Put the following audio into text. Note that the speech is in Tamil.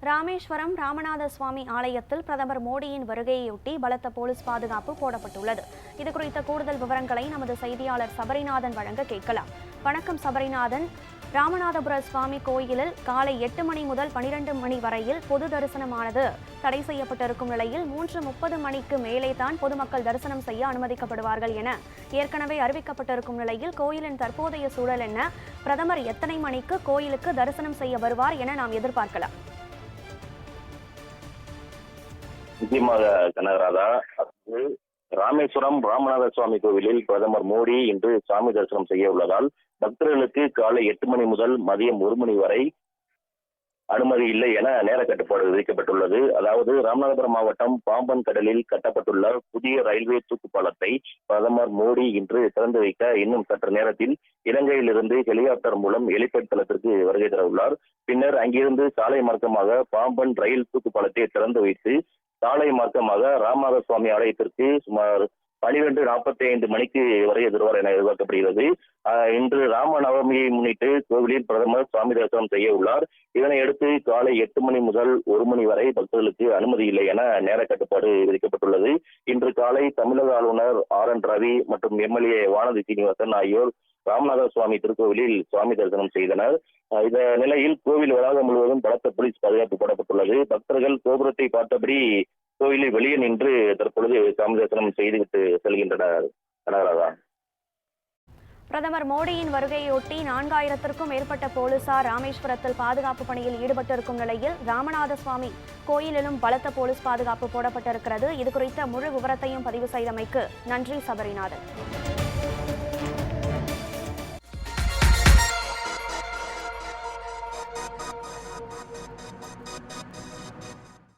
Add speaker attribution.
Speaker 1: ராமேஸ்வரம் ராமநாத சுவாமி ஆலயத்தில் பிரதமர் மோடியின் வருகையொட்டி பலத்த போலீஸ் பாதுகாப்பு போடப்பட்டுள்ளது. இதுகுறித்த கூடுதல் விவரங்களை நமது செய்தியாளர் சபரிநாதன் வழங்க கேட்கலாம். வணக்கம் சபரிநாதன். ராமநாதபுர சுவாமி கோயிலில் காலை 8 மணி முதல் 12 மணி வரையில் பொது தரிசனமானது தடை செய்யப்பட்டிருக்கும் நிலையில் 3:30 மணிக்கு மேலே தான் பொதுமக்கள் தரிசனம் செய்ய அனுமதிக்கப்படுவார்கள் என ஏற்கனவே அறிவிக்கப்பட்டிருக்கும் நிலையில் கோயிலின் தற்போதைய சூழல் என்ன? பிரதமர் எத்தனை மணிக்கு கோயிலுக்கு தரிசனம் செய்ய வருவார் என நாம் எதிர்பார்க்கலாம்?
Speaker 2: நிச்சயமாக கனகராதா, ராமேஸ்வரம் ராமநாத சுவாமி கோவிலில் பிரதமர் மோடி இன்று சாமி தரிசனம் செய்ய உள்ளதால் பக்தர்களுக்கு காலை 8 மணி முதல் மதியம் 1 மணி வரை அனுமதி இல்லை என நேர கட்டுப்பாடு விதிக்கப்பட்டுள்ளது. அதாவது ராமநாதபுரம் மாவட்டம் பாம்பன் கடலில் கட்டப்பட்டுள்ள புதிய ரயில்வே தூக்கு பாலத்தை பிரதமர் மோடி இன்று திறந்து வைக்க இன்னும் சற்று நேரத்தில் இலங்கையிலிருந்து ஹெலிகாப்டர் மூலம் ஹெலிபேட் தளத்திற்கு வருகை தர உள்ளார். பின்னர் அங்கிருந்து சாலை மார்க்கமாக பாம்பன் ரயில் தூக்கு பாலத்தை திறந்து வைத்து சாலை மார்க்கமாக ராமநாத சுவாமி ஆலயத்திற்கு சுமார் 12:45 மணிக்கு வருகை தருவார் என எதிர்பார்க்கப்படுகிறது. இன்று ராம நவமியை முன்னிட்டு கோவிலில் பிரதமர் சுவாமி தரிசனம் செய்ய உள்ளார். இதனையடுத்து காலை 8 மணி முதல் 1 மணி வரை பக்தர்களுக்கு அனுமதி இல்லை என நேர கட்டுப்பாடு விதிக்கப்பட்டுள்ளது. இன்று காலை தமிழக ஆளுநர் RN ரவி மற்றும் MLA வானதி சீனிவாசன் ஆகியோர் ராமநாத சுவாமி திருக்கோவிலில் சுவாமி தரிசனம் செய்தனர். இந்த நிலையில் கோவில் வளாகம் முழுவதும் பலத்த போலீஸ் பாதுகாப்பு போடப்பட்டுள்ளது. பக்தர்கள் கோபுரத்தை பார்த்தபடி கோயிலில் வெளியே நின்று தற்பொழுது சாமி தரிசனம் செய்துவிட்டு செல்கின்றனர். கனகராதா,
Speaker 1: பிரதமர் மோடியின் வருகையொட்டி 4000த்திற்கும் மேற்பட்ட போலீசார் ராமேஸ்வரத்தில் பாதுகாப்பு பணியில் ஈடுபட்டிருக்கும் நிலையில் ராமநாத சுவாமி கோயிலிலும் பலத்த போலீஸ் பாதுகாப்பு போடப்பட்டிருக்கிறது. இதுகுறித்த முழு விவரத்தையும் பதிவு செய்தமைக்கு நன்றி சபரிநாதன்.